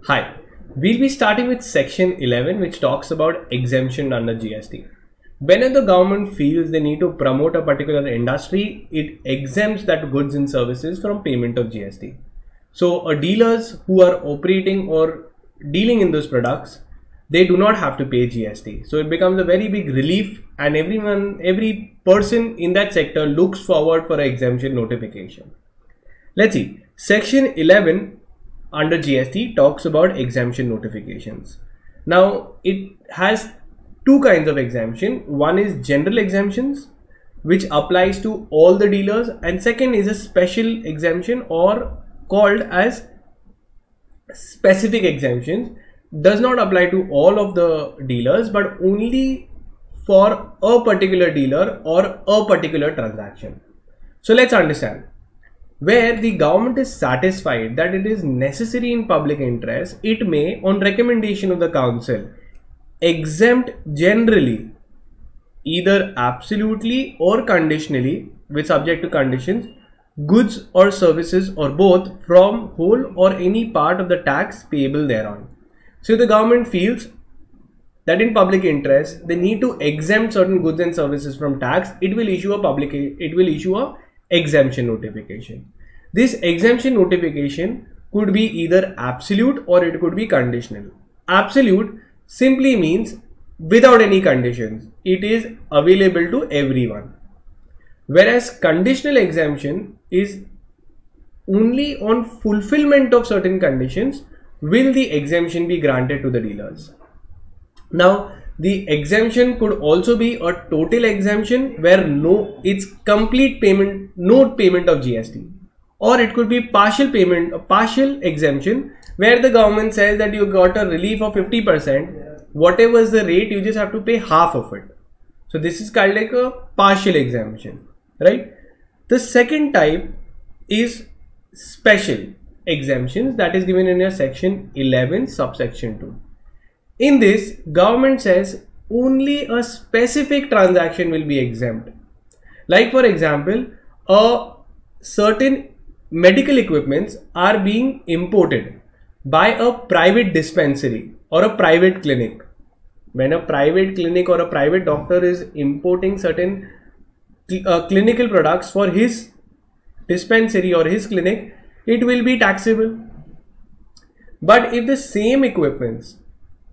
Hi, we'll be starting with section 11, which talks about exemption under GST. Whenever the government feels they need to promote a particular industry, it exempts that goods and services from payment of GST. So dealers who are operating or dealing in those products, they do not have to pay GST. So it becomes a very big relief, and every person in that sector looks forward for an exemption notification. Let's see, section 11 under GST talks about exemption notifications. Now it has two kinds of exemption. One is general exemptions, which applies to all the dealers, and second is a special exemption, or called as specific exemptions. Does not apply to all of the dealers, but only for a particular dealer or a particular transaction. So let's understand. Where the government is satisfied that it is necessary in public interest, it may, on recommendation of the council, exempt generally, either absolutely or conditionally, with subject to conditions, goods or services or both from whole or any part of the tax payable thereon. So if the government feels that in public interest they need to exempt certain goods and services from tax, it will issue a exemption notification. This exemption notification could be either absolute or it could be conditional. Absolute simply means without any conditions, it is available to everyone. Whereas conditional exemption is only on fulfillment of certain conditions will the exemption be granted to the dealers. Now the exemption could also be a total exemption where it's complete payment, no payment of GST, or it could be partial payment, a partial exemption where the government says that you got a relief of 50%, whatever is the rate, you just have to pay half of it. So this is called like a partial exemption, right? The second type is special exemptions, that is given in your section 11 subsection 2. In this, government says only a specific transaction will be exempt. Like for example, a certain medical equipments are being imported by a private dispensary or a private clinic. When a private clinic or a private doctor is importing certain clinical products for his dispensary or his clinic, it will be taxable. But if the same equipments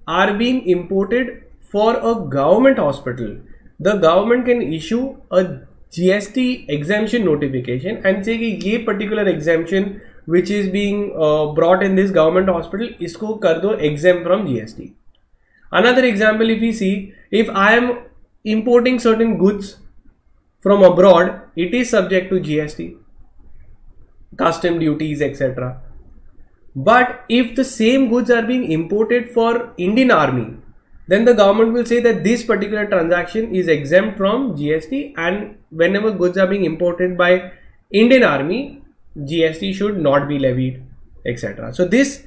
are being imported for a government hospital, the government can issue a GST exemption notification and say कि ये particular exemption which is being brought in this government hospital, इसको कर दो exempt from GST. Another example, if we see, if I am importing certain goods from abroad, it is subject to GST, custom duties, etc. But if the same goods are being imported for Indian Army, then the government will say that this particular transaction is exempt from GST, and whenever goods are being imported by Indian Army, GST should not be levied, etc. So this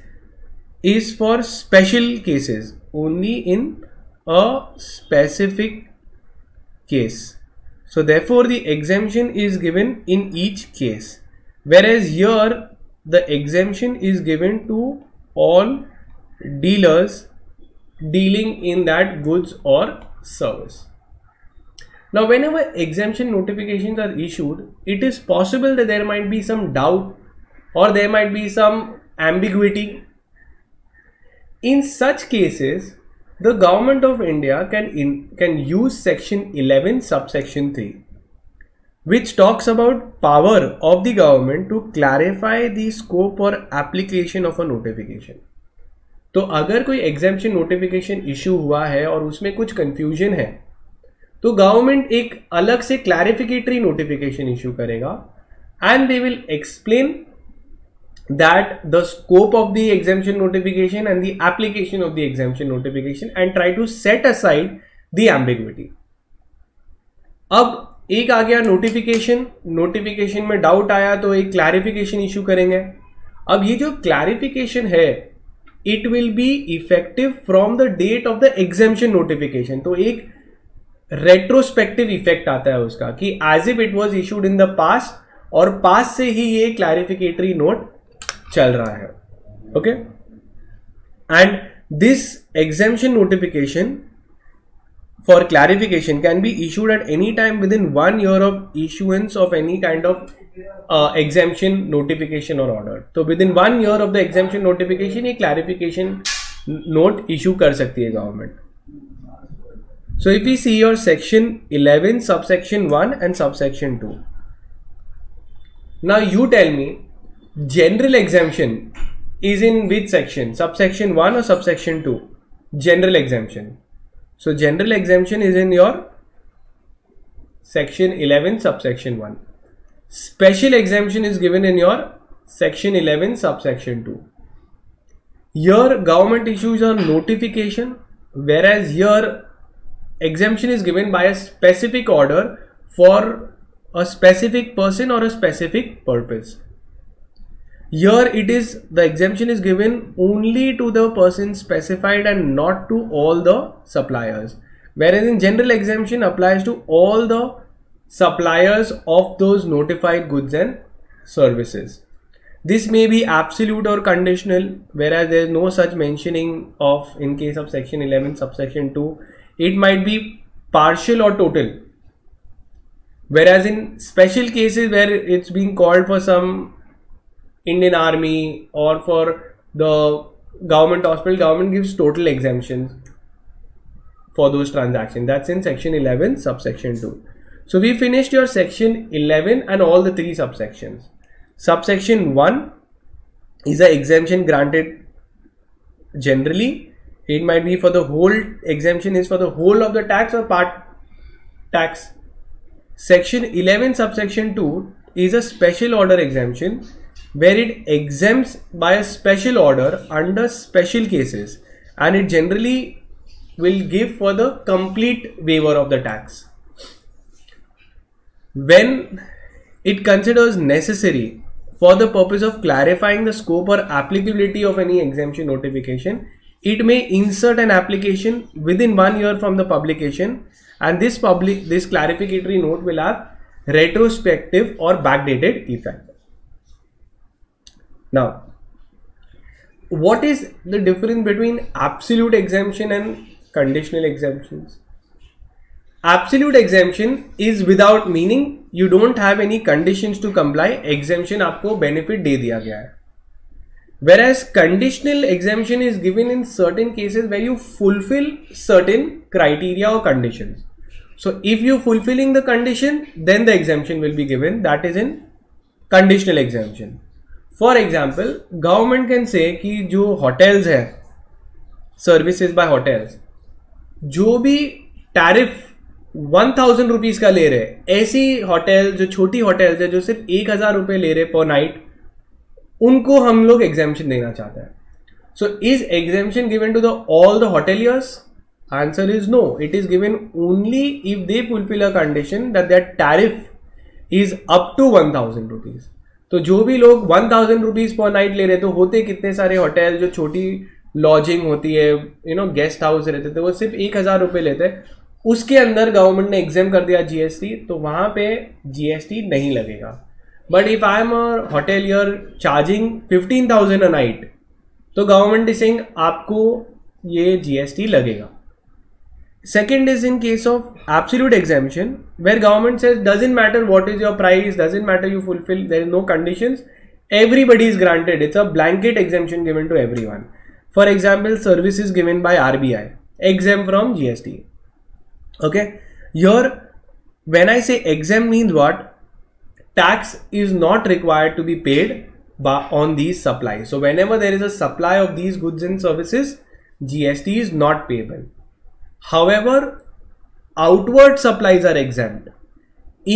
is for special cases, only in a specific case. So therefore the exemption is given in each case, whereas here the exemption is given to all dealers dealing in that goods or service. Now whenever exemption notifications are issued, it is possible that there might be some doubt or there might be some ambiguity. In such cases, the government of India can use section 11 subsection 3, which talks about power of the government to clarify the scope or application of a notification. तो अगर कोई exemption notification issue हुआ है और उसमें कुछ confusion है, तो government एक अलग से clarificatory notification issue करेगा, and they will explain that the scope of the exemption notification and the application of the exemption notification and try to set aside the ambiguity. अब एक आ गया नोटिफिकेशन में डाउट आया तो एक क्लैरिफिकेशन इशू करेंगे. अब ये जो क्लैरिफिकेशन है, it will be effective from the date of the exemption notification. तो एक रेट्रोस्पेक्टिव इफेक्ट आता है उसका कि as if it was issued in the past, और पास्ट से ही ये क्लैरिफिकेटरी नोट चल रहा है. Okay, and this exemption notification for clarification can be issued at any time within 1 year of issuance of any kind of exemption notification or order. तो within 1 year of the exemption notification ये clarification note issue कर सकती है government. So if we see your section 11 subsection 1 and subsection 2. Now you tell me general exemption is in which section? Subsection 1 or subsection 2? General exemption. So general exemption is in your section 11 subsection 1. Special exemption is given in your section 11 subsection 2. Here government issues a notification, whereas here exemption is given by a specific order for a specific person or a specific purpose. Here it is, the exemption is given only to the person specified and not to all the suppliers, whereas in general exemption applies to all the suppliers of those notified goods and services. This may be absolute or conditional, whereas there is no such mentioning of in case of section 11 subsection 2. It might be partial or total, whereas in special cases where it's being called for some Indian Army or for the government hospital, government gives total exemptions for those transactions. That's in section 11 subsection 2. So we finished your section 11 and all the 3 subsections. Subsection 1 is an exemption granted generally. It might be for the whole, exemption is for the whole of the tax or part tax. Section 11 subsection 2 is a special order exemption where it exempts by a special order under special cases, and it generally will give for the complete waiver of the tax. When it considers necessary for the purpose of clarifying the scope or applicability of any exemption notification, it may insert an application within 1 year from the publication, and this clarificatory note will have retrospective or backdated effect. Now, what is the difference between absolute exemption and conditional exemptions? Absolute exemption is without, meaning you don't have any conditions to comply. Exemption आपको benefit दे दिया गया है. Whereas conditional exemption is given in certain cases where you fulfill certain criteria or conditions. So if you fulfilling the condition, then the exemption will be given. That is in conditional exemption. For example, government can say कि जो hotels है, services by hotels, जो भी tariff 1000 rupees का ले रहे, ऐसी hotel जो छोटी होटल्स है जो सिर्फ 1000 रुपए ले रहे पर नाइट, उनको हम लोग एग्जेम्पशन देना चाहते हैं. So is exemption given to the all the hoteliers? Answer is no. It is given only if they fulfil a condition that their tariff is up to 1000 rupees. तो जो भी लोग 1000 रुपीज पर नाइट ले रहे, तो होते कितने सारे होटल जो छोटी लॉजिंग होती है, गेस्ट हाउस रहते थे, वो सिर्फ 1000 रुपए लेते, उसके अंदर गवर्नमेंट ने एग्जाम कर दिया जीएसटी, तो वहां पे जीएसटी नहीं लगेगा. But if I am a hotelier charging 15,000 a night, तो गवर्नमेंट इज सेइंग आपको ये जीएसटी लगेगा. Second is in case of absolute exemption, where government says doesn't matter what is your price, doesn't matter you fulfill, there is no conditions, everybody is granted. It's a blanket exemption given to everyone. For example, services given by RBI, exempt from GST. Okay, here when I say exempt means what? Tax is not required to be paid on these supplies. So whenever there is a supply of these goods and services, GST is not payable. However, outward supplies are exempt.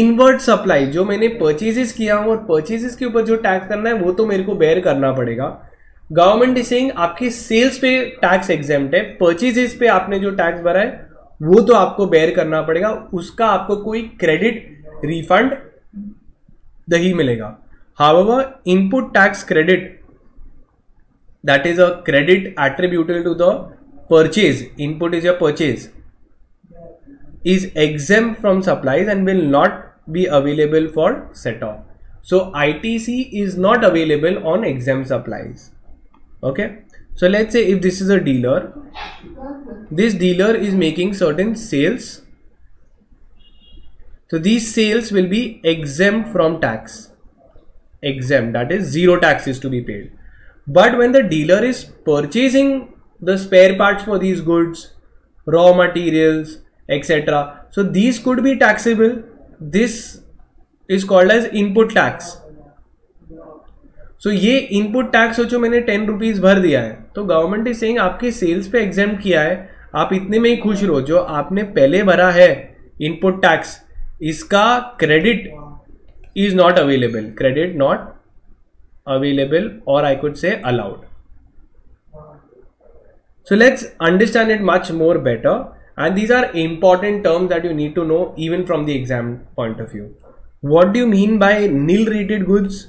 Inward supply जो मैंने purchases किया हूँ और purchases के ऊपर जो tax करना है वो तो मेरे को बेयर करना पड़ेगा. गवर्नमेंट इज सेइंग आपके सेल्स पे टैक्स एग्जेम्प्ट है, परचेजेस पे आपने जो टैक्स भरा है वो तो आपको बेयर करना पड़ेगा, उसका आपको कोई क्रेडिट रिफंड नहीं मिलेगा. However, input tax credit, that is a credit attributable to the purchase, input is your purchase, is exempt from supplies and will not be available for set off. So ITC is not available on exempt supplies. Okay. So let's say if this is a dealer, this dealer is making certain sales. So these sales will be exempt from tax. Exempt, that is zero tax is to be paid. But when the dealer is purchasing the spare parts for these goods, raw materials, etc., so these could be taxable. This is called as input tax. So ये input tax सोचो मैंने 10 rupees भर दिया है, तो government is saying आपके sales पे exempt किया है, आप इतने में ही खुश रहो. जो आपने पहले भरा है इनपुट टैक्स, इसका credit is not available. Credit not available, और I could say allowed. So let's understand it much more better, and these are important terms that you need to know even from the exam point of view. What do you mean by nil rated goods?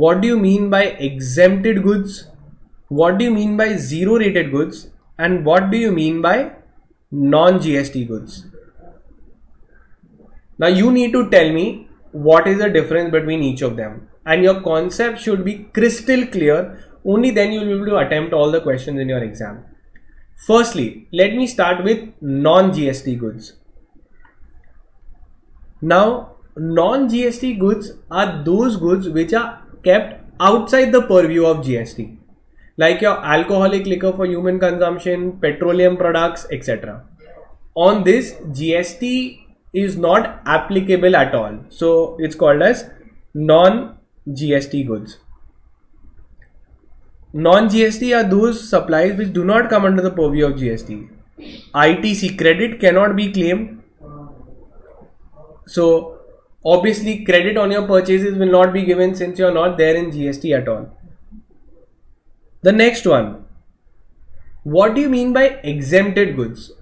What do you mean by exempted goods? What do you mean by zero rated goods? And what do you mean by non-GST goods? Now you need to tell me what is the difference between each of them, and your concept should be crystal clear. Only then you will be able to attempt all the questions in your exam. Firstly, let me start with non-GST goods. Now, non-GST goods are those goods which are kept outside the purview of GST, like your alcoholic liquor for human consumption, petroleum products, etc. On this, GST is not applicable at all. So it's called as non-GST goods. Non-GST are those supplies which do not come under the purview of GST. ITC, credit cannot be claimed. So obviously credit on your purchases will not be given since you are not there in GST at all. The next one, what do you mean by exempted goods?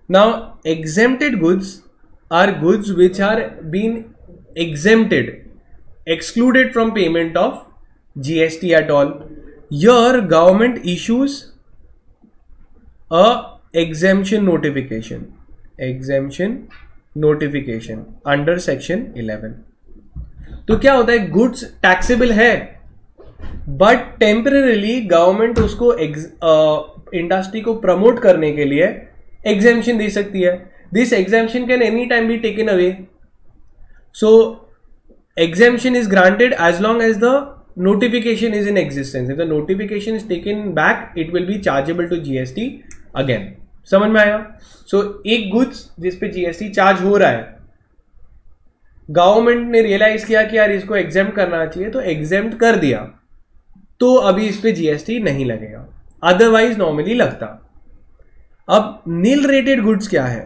Now exempted goods are goods which are being exempted, excluded from payment of GST at all. Your government issues a exemption notification. Exemption notification under section 11. तो क्या होता है, goods taxable है but temporarily government उसको industry को promote करने के लिए एग्जेम्पशन दे सकती है. This exemption can any time be taken away. So exemption is granted as long as the notification is in existence. If the notification is taken back, it will be chargeable to GST again. समझ में आया? So एक goods जिस पे GST charge हो रहा है, government ने रियलाइज किया कि यार इसको एग्जेम्प्ट करना चाहिए, तो एग्जेम्प्ट कर दिया, तो अभी इस पे GST नहीं लगेगा, अदरवाइज नॉर्मली लगता. अब नील रेटेड गुड्स क्या है?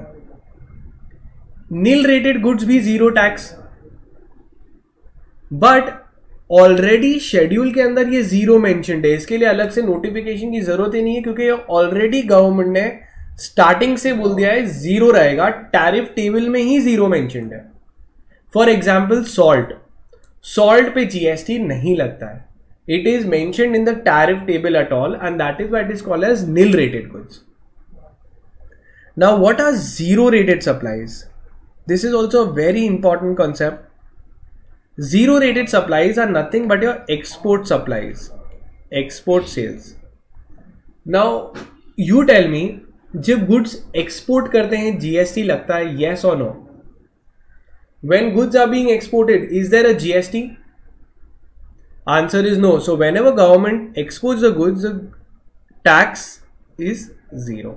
नील रेटेड गुड्स भी zero tax, but already schedule के अंदर ये जीरो मेंशन्ड है. इसके लिए अलग से नोटिफिकेशन की जरूरत ही नहीं है, क्योंकि ऑलरेडी गवर्नमेंट ने स्टार्टिंग से बोल दिया है जीरो रहेगा. टैरिफ टेबल में ही जीरो मेंशन्ड है. फॉर एग्जाम्पल सॉल्ट पे जीएसटी नहीं लगता है. It is mentioned in the tariff table at all, and that is what is called as nil rated goods. Now what are zero rated supplies? This is also a very important concept. Zero rated supplies are nothing but your export supplies, export sales. Now you tell me, जब goods export करते हैं GST लगता है, yes or no? When goods are being exported, is there a GST? Answer is no. So whenever government exports the goods, the tax is zero.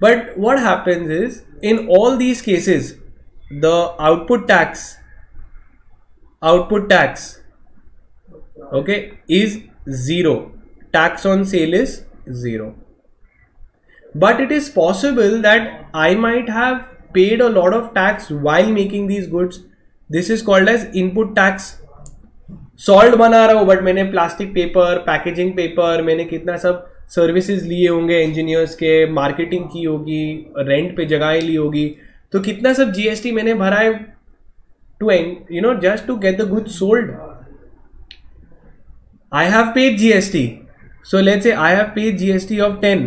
But what happens is, in all these cases, the output tax, okay, is zero. Tax on sale is zero. But it is possible that I might have paid a lot of tax while making these goods. This is called as input tax. Salt बना रहा हूँ but मैंने plastic paper, packaging paper, मैंने कितना सब services लिए होंगे engineers के, मार्केटिंग की होगी, रेंट पे जगह ली होगी, तो कितना सब जीएसटी मैंने भरा है to just to get the goods sold. I have paid GST. So let's say I have paid GST of 10.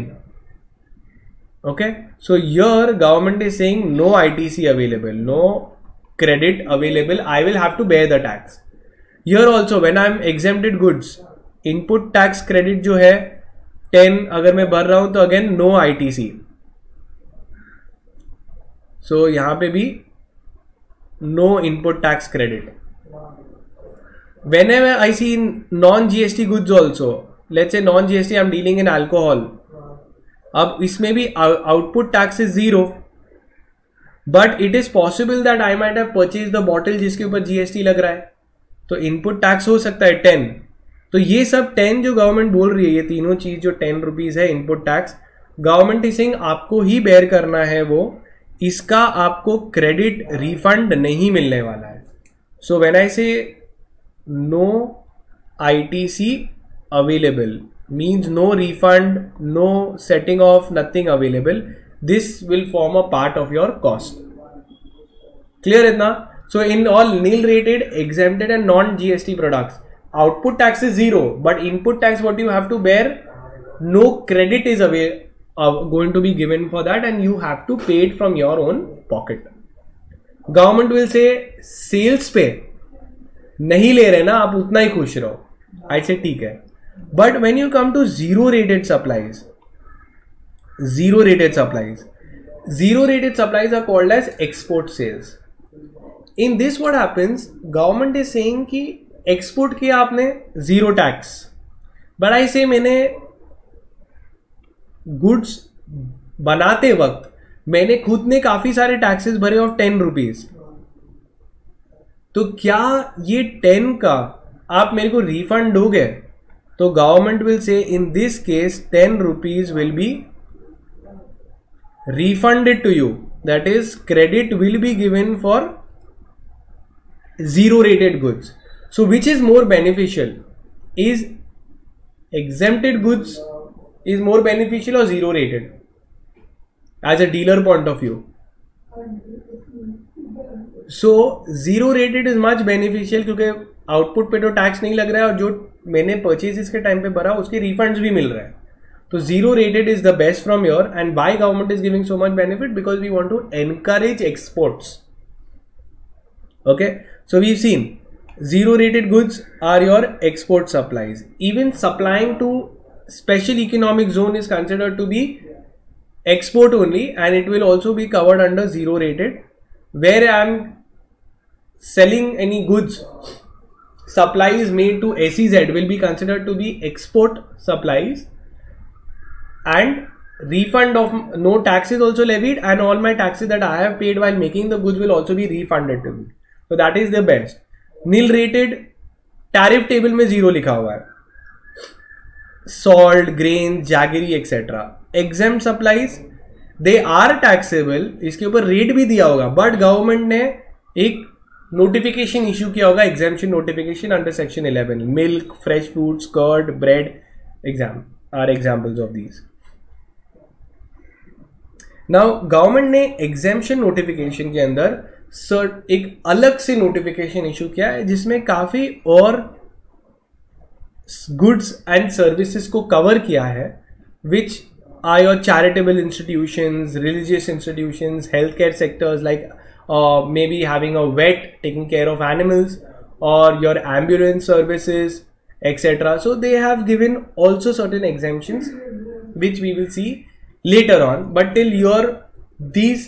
Okay. So here government is saying no ITC available. No credit available, I will have to bear the tax. Here also when I am exempted goods, input tax credit जो है 10 अगर मैं भर रहा हूं तो again no ITC. So यहाँ पे भी no input tax credit. Whenever I see non-GST goods also, let's say non-GST I'm dealing in alcohol, अब इसमें भी output tax is 0, but it is possible that I might have purchased the bottle जिसके ऊपर GST लग रहा है, तो input tax हो सकता है 10. तो ये सब 10 जो गवर्नमेंट बोल रही है, ये तीनों चीज जो 10 रुपीज है input tax, government is saying आपको ही बेयर करना है, वो इसका आपको क्रेडिट रिफंड नहीं मिलने वाला है. सो व्हेन आई से no ITC available means no refund, no setting off, nothing available. This will form a part of your cost. Clear itna? So in all nil rated, exempted and non-GST products, output tax is 0, but input tax what you have to bear, no credit is going to be given for that, and you have to pay it from your own pocket. Government will say sales पे नहीं ले रहे ना आप, उतना ही खुश रहो. I say ठीक है. But when you come to zero rated supplies are called as export sales. In this what happens, government is saying कि export किया आपने zero tax, but I say मैंने goods बनाते वक्त मैंने खुद ने काफी सारे टैक्सेस भरे ऑफ 10 रुपीज, तो क्या ये 10 का आप मेरे को रिफंड दोगे? तो government will say in this case 10 rupees will be refunded to you, that is credit will be given for zero rated goods. So which is more beneficial? Is exempted goods is more beneficial or zero rated as a dealer point of view? So zero rated is much beneficial क्योंकि output पे तो tax नहीं लग रहा है और जो मैंने परचेज इसके टाइम पे भरा उसके रिफंड्स भी मिल रहे हैं. So zero rated is the best from here, and why government is giving so much benefit? Because we want to encourage exports. Okay, so we've seen zero rated goods are your export supplies. Even supplying to special economic zone is considered to be export only, and it will also be covered under zero rated. Where I am selling any goods, supplies made to SEZ will be considered to be export supplies. And refund of no tax is also levied, and all my taxes that I have paid while making the goods will also be refunded to me. So that is the best. Nil rated tariff table में zero लिखा हुआ है. Salt, grain, jaggery etc. Exempt supplies they are taxable. इसके ऊपर rate भी दिया होगा, but government ने एक नोटिफिकेशन इशू किया होगा, exemption notification under section 11. Milk, fresh fruits, curd, bread are examples of these. Now government ने एग्जेम्पशन नोटिफिकेशन के अंदर एक अलग से नोटिफिकेशन इशू किया है जिसमें काफी और गुड्स एंड सर्विसेज को कवर किया है, which are your charitable institutions, religious institutions, health care sectors like maybe having a vet taking care of animals, और your ambulance services etc. So they have given also certain exemptions which we will see later on, but till here these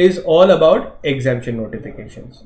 is all about exemption notifications.